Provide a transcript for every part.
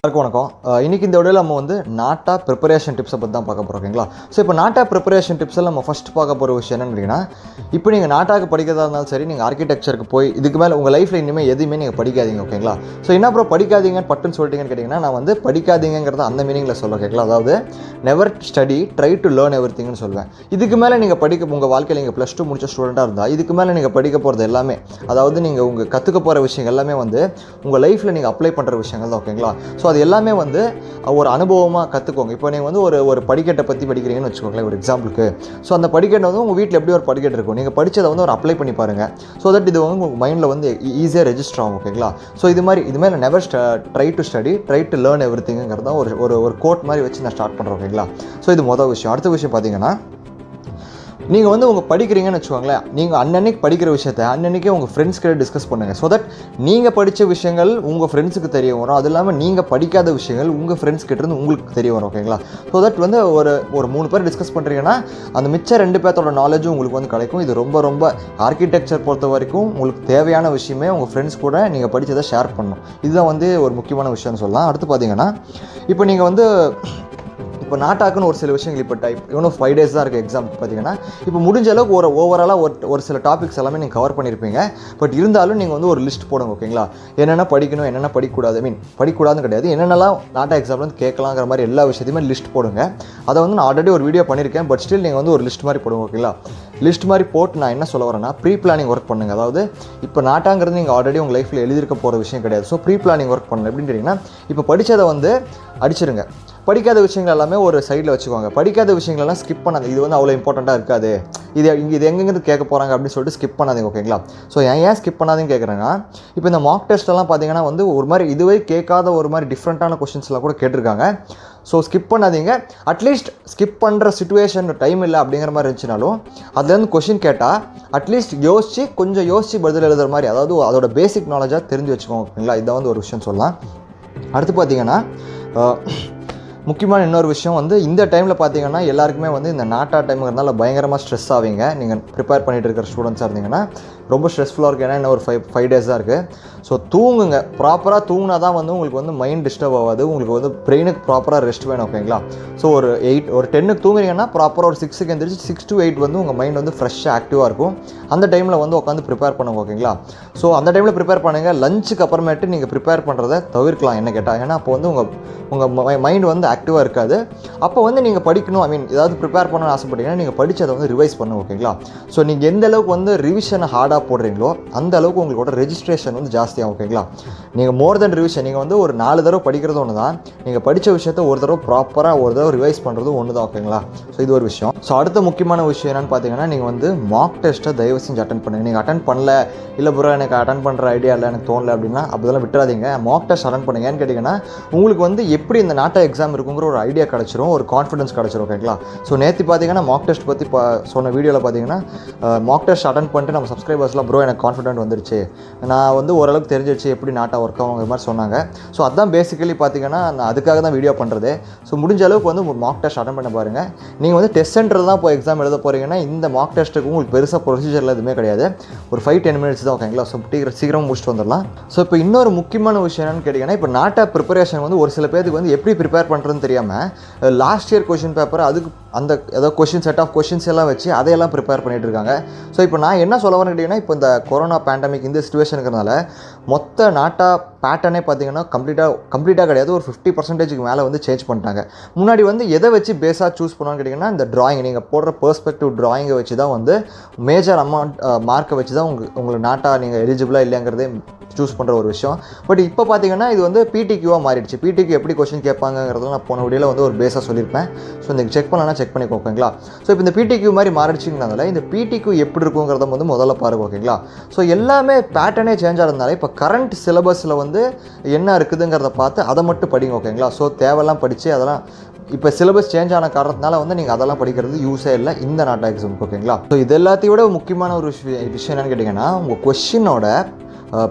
வணக்கம். இன்னைக்கு இந்த வீடியோவில் நம்ம வந்து நாட்டா ப்ரிப்பரேஷன் டிப்ஸை பற்றி தான் பார்க்க போகிறோம். ஓகேங்களா? ஸோ இப்போ நாட்டா ப்ரிப்பரேஷன் டிப்ஸில் நம்ம ஃபஸ்ட் பார்க்க போகிற விஷயம் என்னன்னு கேட்டிங்கன்னா, இப்போ நீங்கள் நாட்டாக்கு படிக்கிறதா இருந்தாலும் சரி, நீங்கள் ஆர்கிடெக்சருக்கு போய் இதுக்கு மேலே உங்கள் லைஃப்பில் இனிமேல் எதுவுமே நீங்கள் படிக்காதீங்க. ஓகேங்களா? ஸோ என்ன அப்புறம் படிக்காதீங்கன்னு பட்டுன்னு சொல்லிட்டீங்கன்னு கேட்டிங்கன்னா, நான் வந்து படிக்காதீங்கிறத அந்த மீனிங்கில் சொல்ல கேட்கலாம். அதாவது never study try to learn every திங்னு சொல்லுவேன். இதுக்கு மேலே நீங்கள் படிக்க உங்கள் வாழ்க்கையில் நீங்கள் +2 முடிச்ச ஸ்டூடெண்ட்டாக இருந்தால் இதுக்கு மேலே நீங்கள் படிக்க போகிறது எல்லாமே, அதாவது நீங்கள் உங்கள் கற்றுக்க போகிற விஷயங்கள் எல்லாமே வந்து உங்கள் லைஃப்பில் நீங்கள் அப்ளை பண்ணுற விஷயங்கள் தான். ஓகேங்களா? ஸோ அது எல்லாமே வந்து ஒரு அனுபவமாக கற்றுக்கோங்க. இப்போ நீங்கள் வந்து ஒரு படிக்கட்டை பற்றி படிக்கிறீங்கன்னு வச்சுக்கோங்களேன், ஒரு எக்ஸாம்பிளுக்கு. ஸோ அந்த படிக்கட்டை வந்து உங்கள் வீட்டில் எப்படி ஒரு படிக்கட்டு இருக்கும், நீங்கள் படித்ததை வந்து ஒரு அப்ளை பண்ணி பாருங்கள். ஸோ தட் இது வந்து உங்கள் மைண்டில் வந்து ஈஸியாக ரெஜிஸ்டர் ஆகும். ஓகேங்களா? ஸோ இதுமாதிரி never try to study try to learn every திங்கிறது தான் ஒரு கோட் மாதிரி வச்சு நான் ஸ்டார்ட் பண்ணுறேன். ஓகேங்களா? ஸோ இது மொதல் விஷயம். அடுத்த விஷயம் பார்த்தீங்கன்னா, நீங்கள் வந்து உங்கள் படிக்கிறீங்கன்னு வச்சுக்கோங்களேன், நீங்கள் அன்னன்னைக்கு படிக்கிற விஷயத்தை அன்னன்னைக்கே உங்கள் ஃப்ரெண்ட்ஸ் கிட்ட டிஸ்கஸ் பண்ணுங்கள். ஸோ தட் நீங்கள் படித்த விஷயங்கள் உங்கள் ஃப்ரெண்ட்ஸுக்கு தெரிய வரும். அது இல்லாமல் நீங்கள் படிக்காத விஷயங்கள் உங்கள் ஃப்ரெண்ட்ஸ் கிட்டேருந்து உங்களுக்கு தெரிய வரும். ஓகேங்களா? ஸோ தட் வந்து ஒரு 3 பேர் டிஸ்கஸ் பண்ணுறீங்கன்னா அந்த மிச்சம் 2 பேர்த்தோட நாலேஜும் உங்களுக்கு வந்து கிடைக்கும். இது ரொம்ப ஆர்கிடெக்சர் பொறுத்த வரைக்கும் உங்களுக்கு தேவையான விஷயமே உங்கள் ஃப்ரெண்ட்ஸ் கூட நீங்கள் படித்ததை ஷேர் பண்ணணும். இதுதான் வந்து ஒரு முக்கியமான விஷயம்னு சொல்லலாம். அடுத்து பார்த்தீங்கன்னா, இப்போ நீங்கள் வந்து இப்போ நாட்டாக்குன்னு ஒரு சில விஷயங்கள் இப்போ இன்னும் 5 days தான் இருக்குது எக்ஸாம். பார்த்தீங்கன்னா இப்போ முடிஞ்ச அளவுக்கு ஓவராலாக ஒரு சில டாபிக்ஸ் எல்லாமே நீங்கள் கவர் பண்ணியிருப்பீங்க. பட் இருந்தாலும் நீங்கள் வந்து ஒரு லிஸ்ட் போடுங்க. ஓகேங்களா? என்னென்ன படிக்கணும், என்னென்ன படிக்கக்கூடாது, படிக்கக்கூடாதுன்னு கிடையாது, என்னென்னலாம் நாட்டா எக்ஸாமில் வந்து கேட்கலாங்கிற மாதிரி எல்லா விஷயத்தையுமே லிஸ்ட் போடுங்க. அதை வந்து நான் ஆல்ரெடி ஒரு வீடியோ பண்ணியிருக்கேன். பட் ஸ்டில் நீங்கள் வந்து ஒரு லிஸ்ட் மாதிரி போடுங்க. ஓகேங்களா? லிஸ்ட் மாதிரி போட்டு நான் என்ன சொல்ல வரேன்னா, ப்ரீ பிளானிங் ஒர்க் பண்ணுங்கள். அதாவது இப்போ நாட்டாங்கிறது நீங்கள் ஆல்ரெடி உங்கள் லைஃப்பில் எழுதியிருக்க போகிற விஷயம் கிடையாது. ஸோ ப்ரீ பிளானிங் ஒர்க் பண்ணுங்கள். எப்படின்னு கேட்டிங்கன்னா, இப்போ படித்ததை வந்து அடிச்சிருங்க. படிக்காத விஷயங்கள் எல்லாமே ஒரு சைடில் வச்சுக்கோங்க. படிக்காத விஷயங்களெல்லாம் ஸ்கிப் பண்ணாது. இது வந்து அவ்வளோ இம்பார்ட்டண்ட்டாக இருக்காது, இது எங்கேருந்து கேட்க போகிறாங்க அப்படின்னு சொல்லிட்டு ஸ்கிப் பண்ணாதீங்க. ஓகேங்களா? ஸோ ஏன் ஸ்கிப் பண்ணாதீங்கன்னு கேட்குறேன்னா, இப்போ இந்த மார்க் டெஸ்ட்டெல்லாம் பார்த்தீங்கன்னா வந்து ஒரு மாதிரி இதுவே கேட்காத ஒரு மாதிரி டிஃப்ரெண்ட்டான கொஷின்ஸ்லாம் கூட கேட்டிருக்காங்க. ஸோ ஸ்கிப் பண்ணாதீங்க. அட்லீஸ்ட் ஸ்கிப் பண்ணுற சிச்சுவேஷன் டைம் இல்லை அப்படிங்கிற மாதிரி இருந்துச்சுனாலும் அதுலேருந்து கொஷின் கேட்டால் அட்லீஸ்ட் கொஞ்சம் யோசித்து பதில் எழுதுகிற மாதிரி, அதாவது அதோட பேசிக் நாலேஜாக தெரிஞ்சு வச்சுக்கோங்க. ஓகேங்களா? இதான் வந்து ஒரு விஷயம் சொல்லலாம். அடுத்து பார்த்தீங்கன்னா, முக்கியமான இன்னொரு விஷயம் வந்து இந்த டைமில் பார்த்தீங்கன்னா எல்லாருக்குமே வந்து இந்த நாட்டா டைமுங்கிறதுனால பயங்கரமாக ஸ்ட்ரெஸ் ஆவீங்க. நீங்கள் ப்ரிப்பேர் பண்ணிகிட்டு இருக்கிற ஸ்டூடெண்ட்ஸாக இருந்தீங்கன்னா ரொம்ப ஸ்ட்ரெஸ்ஃபுல்லாக இருக்குது. ஏன்னா இன்னும் ஒரு 5 days தான் இருக்குது. ஸோ தூங்குங்க. ப்ராப்பராக தூங்கினா தான் வந்து உங்களுக்கு வந்து மைண்ட் டிஸ்டர்ப் ஆகாது. உங்களுக்கு வந்து பிரெயினுக்கு ப்ராப்பராக ரெஸ்ட் வேணும். ஓகேங்களா? ஸோ ஒரு 10க்கு தூங்குறீங்கன்னா ப்ராப்பராக ஒரு 6க்கு எந்திரிச்சு 6 to 8 வந்து உங்கள் மைண்ட் வந்து ஃப்ரெஷ்ஷாக ஆக்டிவாக இருக்கும். அந்த டைமில் வந்து உட்காந்து ப்ரிப்பேர் பண்ணுங்க. ஓகேங்களா? ஸோ அந்த டைமில் ப்ரிப்பேர் பண்ணுங்கள். லஞ்சுக்கு அப்புறமேட்டு நீங்கள் ப்ரிப்பேர் பண்ணுறதை தவிர்க்கலாம் என்ன கேட்டால். ஏன்னா அப்போ வந்து உங்கள் மைண்ட் வந்து ஆக்டிவாக இருக்காது. அப்போ வந்து நீங்கள் படிக்கணும், ஏதாவது ப்ரிப்பேர் பண்ணணும்னு ஆசைப்பட்டீங்கன்னா நீங்கள் படித்ததை வந்து ரிவைஸ் பண்ணுங்க. ஓகேங்களா? ஸோ நீங்கள் எந்த அளவுக்கு வந்து ரிவிஷனை ஹார்டாக போடுறீங்களோ அந்த அளவுக்கு உங்களோட ரெஜிஸ்ட்ரேஷன் வந்து ஜாஸ்தியாகும். ஓகேங்களா? நீங்கள் மோர் தென் ரிவிஷன், நீங்கள் வந்து ஒரு 4 தடவை படிக்கிறது ஒன்று தான், நீங்கள் படித்த விஷயத்த ஒரு தடவை ப்ராப்பராக ஒரு தடவை ரிவைஸ் பண்ணுறது ஒன்று தான். ஓகேங்களா? ஸோ இது ஒரு விஷயம். ஸோ அடுத்த முக்கியமான விஷயம் என்னென்னு பார்த்தீங்கன்னா, நீங்கள் வந்து மார்க் டெஸ்ட்டை தயவு செஞ்சு அட்டன் பண்ணுங்கள். நீங்கள் அட்டன் பண்ணல, இல்லை ப்ரோ எனக்கு அட்டன் பண்ணுற ஐடியா இல்லை, எனக்கு தோணலை அப்படின்னா அப்படிலாம் விட்டுறாதீங்க. மார்க் டெஸ்ட் அட்டன் பண்ணுங்க. ஏன்னு கேட்டிங்கன்னா, உங்களுக்கு வந்து எப்படி இந்த நாட்டா எக்ஸாம் இருக்குங்கிற ஒரு ஐடியா கிடச்சிரும், ஒரு கான்ஃபிடன்ஸ் கிடச்சிரும். ஓகேங்களா? ஸோ நேற்று பார்த்தீங்கன்னா மார்க் டெஸ்ட் பற்றி சொன்ன வீடியோவில் பார்த்தீங்கன்னா, மார்க் டெஸ்ட் அட்டன் பண்ணிட்டு நம்ம சப்ஸ்கிரைபர்ஸ்லாம் ப்ரோ எனக்கு கான்ஃபிடென்ட் வந்துருச்சு, நான் வந்து ஓரளவுக்கு தெரிஞ்சிருச்சு எப்படி நாட்டா ஒர்க் ஆகுங்கிற மாதிரி சொன்னாங்க. ஸோ அதுதான் பேசிக்கலி பார்த்தீங்கன்னா நான் அதுக்காக தான் வீடியோ பண்ணுறது. ஸோ முடிஞ்ச அளவுக்கு வந்து மார்க் டெஸ்ட் அட்டன் பண்ண பாருங்கள். நீங்கள் வந்து டெஸ்ட் சென்டர் தான் போய் எக்ஸாம் எழுத போகிறீங்கன்னா இந்த மார்க் டெஸ்ட்டுக்கு உங்களுக்கு பெருசாக ப்ரொசீஜரில் எதுவுமே கிடையாது. ஒரு 5-10 minutes தான். ஓகேங்களா? ஸோ சீக்கிரம் முடிச்சுட்டு வந்துடலாம். ஸோ இப்போ இன்னொரு முக்கியமான விஷயம் என்னன்னு கேட்டிங்கன்னா, இப்போ நாட்டா ப்ரிப்பரேஷன் வந்து ஒரு சில பேருக்கு வந்து எப்படி ப்ரிப்பேர் பண்ணுறதுன்னு தெரியாமல் லாஸ்ட் இயர் கொஷின் பேப்பர் அதுக்கு அந்த ஏதோ செட் ஆஃப் கொஷின்ஸ் எல்லாம் வச்சு அதையெல்லாம் ப்ரிப்பேர் பண்ணிகிட்டு இருக்காங்க. ஸோ இப்போ நான் என்ன சொல்ல வரேன்னு கேட்டிங்கன்னா, இப்போ இந்த கொரோனா பேண்டமிக் இந்த சிச்சுவேஷனுங்கிறதுனால மொத்த நாட்டா பேட்டர்னே பார்த்தீங்கன்னா கம்ப்ளீட்டாக கிடையாது, ஒரு 50% மேலே வந்து சேஞ்ச் பண்ணிட்டாங்க. முன்னாடி வந்து எதை வச்சு பேஸாக சூஸ் பண்ணுவான்னு கேட்டிங்கன்னா, இந்த ட்ராயிங், நீங்கள் போடுற பெர்ஸ்பெக்டிவ் ட்ராயிங்கை வச்சு தான் வந்து மேஜர் அமௌண்ட் மார்க்கை வச்சு தான் உங்களுக்கு நாட்டா நீங்கள் எலிஜிபிளாக இல்லைங்கிறதே சூஸ் பண்ணுற ஒரு விஷயம். பட் இப்போ பார்த்தீங்கன்னா இது வந்து பிடிக்யூவாக மாறிடுச்சு. பிடிக்யூ எப்படி கொஸ்டின் கேட்பாங்கிறதுல நான் போன வீடியோவில் வந்து ஒரு பேஸாக சொல்லியிருப்பேன். ஸோ இந்த செக் பண்ணலாம், செக் பண்ணிக்கோ. ஓகேங்களா? ஸோ இப்போ இந்த பிடிக்யூ மாதிரி மாறிடுச்சுங்கிறதுனால இந்த பிடிக்யூ எப்படி இருக்குங்கிறத வந்து முதல்ல பாருங்க. ஓகேங்களா? ஸோ எல்லாமே பேட்டர்னே சேஞ்ச் ஆகிறதுனால இப்போ கரண்ட் சிலபஸில் வந்து என்ன இருக்குதுங்கிறத பார்த்து அதை மட்டும் படிங்க. ஓகேங்களா? ஸோ தேவையெல்லாம் படித்து அதெல்லாம் இப்போ சிலபஸ் சேஞ்ச் ஆன காரணத்தினால வந்து நீங்கள் அதெல்லாம் படிக்கிறது யூஸே இல்லை இந்த நாட்டா எக்ஸாமுக்கு. ஓகேங்களா? ஸோ இது எல்லாத்தையும் விட முக்கியமான ஒரு விஷயம் என்னென்னு கேட்டிங்கன்னா, உங்கள் கொஷினோட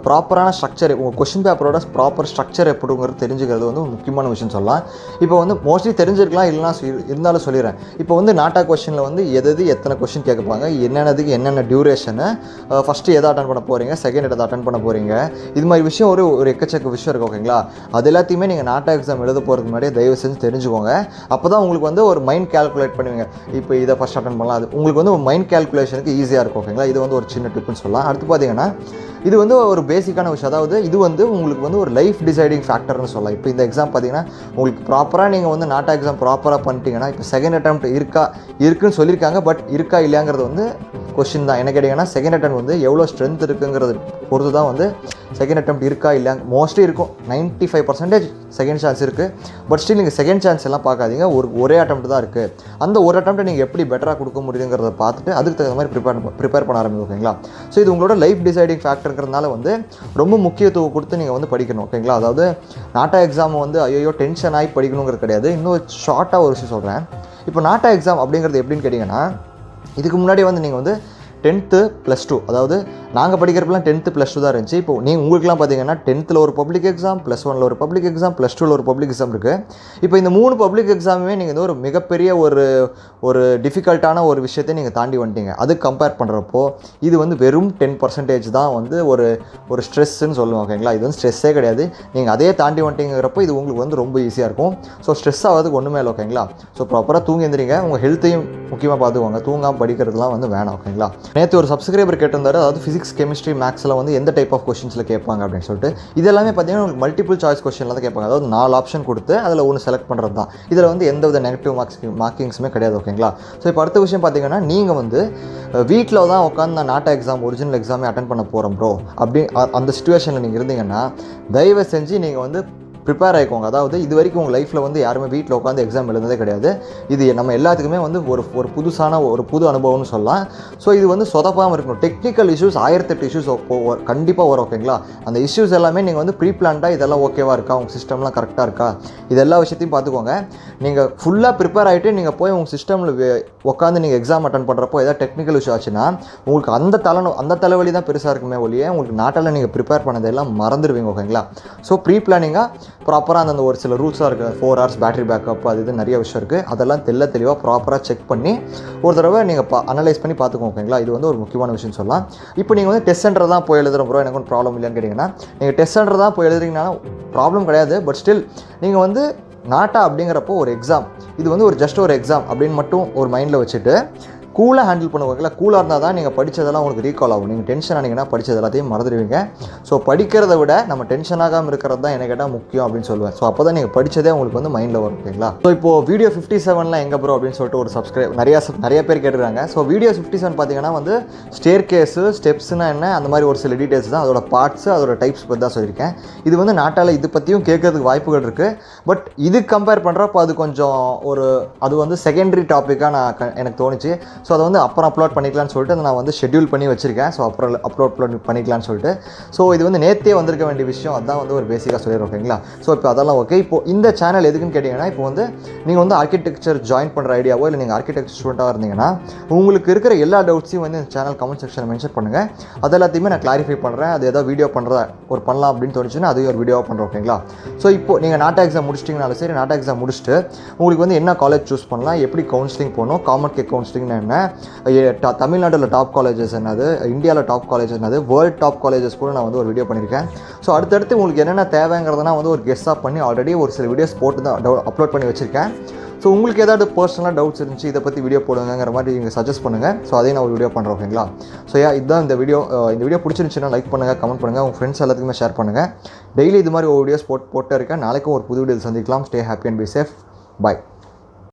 ப்ராப்பரான ஸ்ட்ரக்சர் உங்கள் கொஷின் பேப்பரோட ப்ராப்பர் ஸ்ட்ரக்சர் எப்படிங்கிறது தெரிஞ்சுக்கிறது வந்து முக்கியமான விஷயம் சொல்லலாம். இப்போ வந்து மோஸ்ட்லி தெரிஞ்சிருக்கலாம், இல்லைனா இருந்தாலும் சொல்லிடுறேன். இப்போ வந்து நாட்டா கொஷினில் வந்து எத்தனை கொஷின் கேட்பாங்க, என்னென்னதுக்கு என்னென்ன டியூரேஷனு, ஃபஸ்ட்டு எதை அட்டன் பண்ண போகிறீங்க, செகண்ட் எதை அட்டன் பண்ண போகிறீங்க, இது மாதிரி விஷயம் ஒரு எக்கச்சக்க விஷயம் இருக்குது. ஓகேங்களா? அது எல்லாத்தையுமே நீங்கள் நாட்டா எக்ஸாம் எழுத போகிறதுக்கு முன்னாடியே தயவு செஞ்சு தெரிஞ்சுக்கோங்க. அப்போ தான் உங்களுக்கு வந்து ஒரு மைண்ட் கேல்குலேட் பண்ணுவீங்க. இப்போ இதை ஃபஸ்ட் அட்டன் பண்ணலாம், அது உங்களுக்கு வந்து ஒரு மைண்ட் கேல்குலேஷனுக்கு ஈஸியாக இருக்கும். ஓகேங்களா? இது வந்து ஒரு சின்ன டிப்புன்னு சொல்லலாம். அடுத்து பார்த்தீங்கன்னா இது வந்து ஒரு பேசிக்கான விஷயம். அதாவது இது வந்து உங்களுக்கு வந்து ஒரு லைஃப் டிசைடிங் ஃபேக்டர்னு சொல்லலாம். இப்போ இந்த எக்ஸாம் பார்த்தீங்கன்னா உங்களுக்கு ப்ராப்பராக நீங்கள் வந்து நாட்டா எக்ஸாம் ப்ராப்பராக பண்ணிட்டீங்கன்னா, இப்போ செகண்ட் அட்டெம்ப்ட் இருக்குன்னு சொல்லியிருக்காங்க, பட் இருக்கா இல்லையாங்கிறது வந்து கொஸ்டின் தான். என்ன கேட்டிங்கன்னா செகண்ட் அட்டெம்ப்ட் வந்து எவ்வளோ ஸ்ட்ரென்த் இருக்குங்கிறது பொறுத்து தான் வந்து செகண்ட் அட்டெம்ப்ட் இருக்கா இல்லையா. மோஸ்ட்லி இருக்கும், 95% செகண்ட் சான்ஸ் இருக்குது. பட் ஸ்டில் நீங்கள் செகண்ட் சான்ஸ் எல்லாம் பார்க்காதீங்க, ஒரே அட்டெம்ப்ட் தான் இருக்குது. அந்த ஒரு அட்டெம்ப்ட்டை நீங்கள் எப்படி பெட்டராக கொடுக்க முடியுங்கிறத பார்த்துட்டு அதுக்கு தகுந்த மாதிரி ப்ரிப்பேர் பண்ண ஆரம்பிக்கும். ஓகேங்களா? ஸோ இது உங்களோட லைஃப் டிசைடிங் ஃபேக்டருங்கிறதுனால வந்து ரொம்ப முக்கியத்துவம் கொடுத்து நீங்கள் வந்து படிக்கணும். ஓகேங்களா? அதாவது நாட்டா எக்ஸாம் வந்து ஐயோ டென்ஷன் ஆகி படிக்கணுங்கிறது கிடையாது. இன்னும் ஷார்ட்டாக ஒரு விஷயம் சொல்கிறேன். இப்போ நாட்டா எக்ஸாம் அப்படிங்கிறது எப்படின்னு கேட்டிங்கன்னா, இதுக்கு முன்னாடி வந்து நீங்கள் வந்து 10th +2, அதாவது நாங்கள் படிக்கிறப்பெல்லாம் 10th +2 தான் இருந்துச்சு. இப்போ உங்களுக்குலாம் பார்த்தீங்கன்னா 10th ஒரு பப்ளிக் எக்ஸாம், +1 ஒரு பப்ளிக் எக்ஸாம், +2 ஒரு பப்ளிக் எக்ஸாம் இருக்குது. இப்போ இந்த 3 பப்ளிக் எக்ஸாமுமே நீங்கள் வந்து ஒரு மிகப்பெரிய ஒரு டிஃபிகல்ட்டான ஒரு விஷயத்தை நீங்கள் தாண்டி வந்துட்டீங்க. அது கம்பேர் பண்ணுறப்போ இது வந்து வெறும் 10% தான் வந்து ஒரு ஸ்ட்ரெஸ்ன்னு சொல்லுவோம். ஓகேங்களா? இது வந்து ஸ்ட்ரெஸ்ஸே கிடையாது. நீங்கள் அதே தாண்டி வந்துட்டீங்கிறப்போ இது உங்களுக்கு வந்து ரொம்ப ஈஸியாக இருக்கும். ஸோ ஸ்ட்ரெஸ் ஆகிறதுக்கு ஒன்றுமே இல்லை. ஓகேங்களா? ஸோ ப்ராப்பராக தூங்கி எழுந்திரிங்க. உங்கள் ஹெல்த்தையும் முக்கியமாக பார்த்துக்கோங்க. தூங்காமல் படிக்கிறதுலாம் வந்து வேணாம். ஓகேங்களா? நேற்று ஒரு சப்ஸ்கிரைபர் கேட்டிருந்தாரு, அதாவது ஃபிசிக்ஸ், கெமிஸ்ட்ரி, மேக்ஸில் வந்து எந்த டைப் ஆஃப் கொஸ்டின்ஸில் கேட்பாங்க அப்படின்னு சொல்லிட்டு. இதெல்லாமே பார்த்தீங்கன்னா உங்களுக்கு மல்டிபிள் சாய்ஸ் கொஸ்டினில் தான் கேட்பாங்க. அதாவது 4 ஆப்ஷன் கொடுத்து அதில் ஒன்று செலக்ட் பண்ணுறது தான். இதில் வந்து எந்தவித நெகட்டிவ் மார்க்கிங்ஸுமே கிடையாது. ஓகேங்களா? ஸோ இப்போ அடுத்த விஷயம் பார்த்தீங்கன்னா, நீங்கள் வந்து வீட்டில் தான் உட்காந்து நான் நாட்டா எக்ஸாம் ஒரிஜினல் எக்ஸாமே அட்டன் பண்ண போகிறேன் ப்ரோ அப்படி அந்த சிச்சுவேஷனில் நீங்கள் இருந்தீங்கன்னா தயவு செஞ்சு நீங்கள் வந்து ப்ரிப்பேர் ஆகிக்கோங்க. அதாவது இது வரைக்கும் உங்கள் லைஃப்பில் வந்து யாருமே வீட்டில் உட்காந்து எக்ஸாம் எழுதுனதே கிடையாது. இது நம்ம எல்லாத்துக்குமே வந்து ஒரு புதுசான புது அனுபவம்னு சொல்லலாம். ஸோ இது வந்து சொதப்பாமல் இருக்கணும். டெக்னிக்கல் இஷ்யூஸ் 1008 இஷ்யூஸ் கண்டிப்பாக வரும். ஓகேங்களா? அந்த இஷ்யூஸ் எல்லாமே நீங்கள் வந்து ப்ரீ பிளான்டாக இதெல்லாம் ஓகேவாக இருக்கா, உங்கள் சிஸ்டம்லாம் கரெக்டாக இருக்கா, இது எல்லா விஷயத்தையும் பார்த்துக்கோங்க. நீங்கள் ஃபுல்லாக ப்ரிப்பேர் ஆகிட்டு நீங்கள் போய் உங்கள் சிஸ்டமில் உட்காந்து நீங்கள் எக்ஸாம் அட்டன் பண்ணுறப்போ ஏதாவது டெக்னிக்கல் இஷ்யூ ஆச்சுன்னா உங்களுக்கு அந்த தலைவலி தான் பெருசாக இருக்குமே ஒழிய உங்களுக்கு நாட்டில் நீங்கள் ப்ரிப்பேர் பண்ணதெல்லாம் மறந்துடுவீங்க. ஓகேங்களா? ஸோ ப்ரீ பிளானிங்காக ப்ராப்பராக அந்த ஒரு சில ரூல்ஸாக இருக்குது. 4 hours பேட்டரி பேக்கப், அது இது நிறைய விஷயம் இருக்குது. அதெல்லாம் தெளிவாக ப்ராப்பராக செக் பண்ணி ஒரு தடவை நீங்கள் அனலைஸ் பண்ணி பார்த்துக்கோங்க. ஓகேங்களா? இது வந்து ஒரு முக்கியமான விஷயம் சொல்லலாம். இப்போ நீங்கள் வந்து டெஸ்ட் சென்டர் தான் போய் எழுதுகிற ப்ரோ எனக்கு ஒன்றும் ப்ராப்ளம் இல்லைன்னு கேட்டிங்கன்னா, நீங்கள் டெஸ்ட் சென்டர் தான் போய் எழுதுறீங்கன்னா ப்ராப்ளம் கிடையாது. பட் ஸ்டில் நீங்கள் வந்து நாட்டா அப்படிங்கிறப்போ ஒரு எக்ஸாம், இது வந்து ஜஸ்ட் ஒரு எக்ஸாம் அப்படின்னு மட்டும் ஒரு மைண்டில் வச்சுட்டு கூலாக ஹேண்டில் பண்ணுவாங்களா. கூலாக இருந்தால் தான் நீங்கள் படித்ததெல்லாம் உங்களுக்கு ரீகால் ஆகும். நீங்கள் டென்ஷன் ஆனீங்கன்னா படித்தது எல்லாத்தையும் மறந்துடுவீங்க. ஸோ படிக்கிறத விட நம்ம டென்ஷன் ஆகாமல் இருக்கிறது தான் என்ன கேட்டால் முக்கியம் அப்படின்னு சொல்லுவேன். ஸோ அப்போ தான் நீங்கள் படித்ததே உங்களுக்கு வந்து மைண்டில் வரும். ஓகேங்களா? ஸோ இப்போது வீடியோ 57 எங்கே ப்ரோ அப்படின்னு சொல்லிட்டு ஒரு நிறைய பேர் கேட்டுருக்காங்க. ஸோ வீடியோ 57 பார்த்தீங்கன்னா வந்து ஸ்டேர் கேஸு, ஸ்டெப்ஸ்னா என்ன, அந்த மாதிரி ஒரு சில டீட்டெயில்ஸ் தான், அதோட பார்ட்ஸு, அதோட டைப்ஸ் பற்றி தான் சொல்லியிருக்கேன். இது வந்து நாட்டால் இது பற்றியும் கேட்கறதுக்கு வாய்ப்புகள் இருக்குது. பட் இது கம்பேர் பண்ணுறப்போ அது கொஞ்சம் அது வந்து செகண்டரி டாப்பிக்காக எனக்கு தோணுச்சு. ஸோ அதை வந்து அப்புறம் அப்லோட் பண்ணிக்கலான்னு சொல்லிட்டு அதை நான் வந்து ஷெட்யூல் பண்ணி வச்சுருக்கேன். ஸோ அப்புறம் அப்லோட் பண்ணிக்கலான்னு சொல்லிட்டு. ஸோ இது வந்து நேற்றே வந்திருக்க வேண்டிய விஷயம், அதுதான் வந்து ஒரு பேசிக்காக சொல்லிடுறோம். ஓகேங்களா? ஸோ இப்போ அதெல்லாம் ஓகே. இப்போ இந்த சேனல் எதுக்குன்னு கேட்டிங்கன்னா, இப்போ வந்து நீங்கள் வந்து ஆர்கிடெக்சர் ஜாயின் பண்ணுற ஐடியாவோ இல்லை நீங்கள் ஆர்கிடெக்சர் ஸ்டூடெண்ட்டாக இருந்தீங்கன்னா உங்களுக்கு இருக்கிற எல்லா டவுட்ஸையும் வந்து இந்த சேனல் கமெண்ட் செக்ஷனில் மென்ஷன் பண்ணுங்கள். அது எல்லாத்தையுமே நான் கிளாரிஃபை பண்ணுறேன். அது ஏதாவது வீடியோ பண்ணலாம் அப்படின்னு தோணுச்சுன்னா அதையும் ஒரு வீடியோவாக பண்ணுறோம். ஓகேங்களா? ஸோ இப்போ நீங்கள் நாட்டா எக்ஸாம் முடிச்சிட்டிங்கனாலும் சரி, நாட்டா எக்ஸாம் முடிச்சுட்டு உங்களுக்கு வந்து என்ன காலேஜ் சூஸ் பண்ணலாம், எப்படி கவுன்சிலிங் போகணும், காமன் கே கவுன்சிலிங்னா என்ன, தமிழ்நாட்டில் டாப் காலேஜஸ் என்னது, இந்தியாவில் டாப் காலேஜஸ் என்னது, வேர்ல்டு டாப் காலேஜஸ் கூட நான் வந்து ஒரு வீடியோ பண்ணியிருக்கேன். ஸோ அடுத்தடுத்து உங்களுக்கு என்னென்ன தேவைங்கிறதுனா வந்து ஒரு கெஸ்ஸாக பண்ணி ஆல்ரெடி ஒரு சில வீடியோஸ் போட்டு தான் அப்லோட் பண்ணி வச்சுருக்கேன். ஸோ உங்களுக்கு ஏதாவது பர்சனலாக டவுட்ஸ் இருந்துச்சு, இதை பற்றி வீடியோ போடுங்கிற மாதிரி நீங்கள் சஜஸ்ட் பண்ணுங்கள். ஸோ அதையும் நான் ஒரு வீடியோ பண்ணுறேன். ஓகேங்களா? ஸோ இதுதான் இந்த வீடியோ பிடிச்சிருந்துச்சுன்னா லைக் பண்ணுங்கள், கமெண்ட் பண்ணுங்கள், உங்கள் ஃப்ரெண்ட்ஸ் எல்லாத்துக்குமே ஷேர் பண்ணுங்கள். டெய்லி இது மாதிரி ஒரு வீடியோஸ் போட்டு இருக்கேன். நாளைக்கும் ஒரு புது வீடியோ சந்திக்கலாம். Stay happy and be safe. Bye.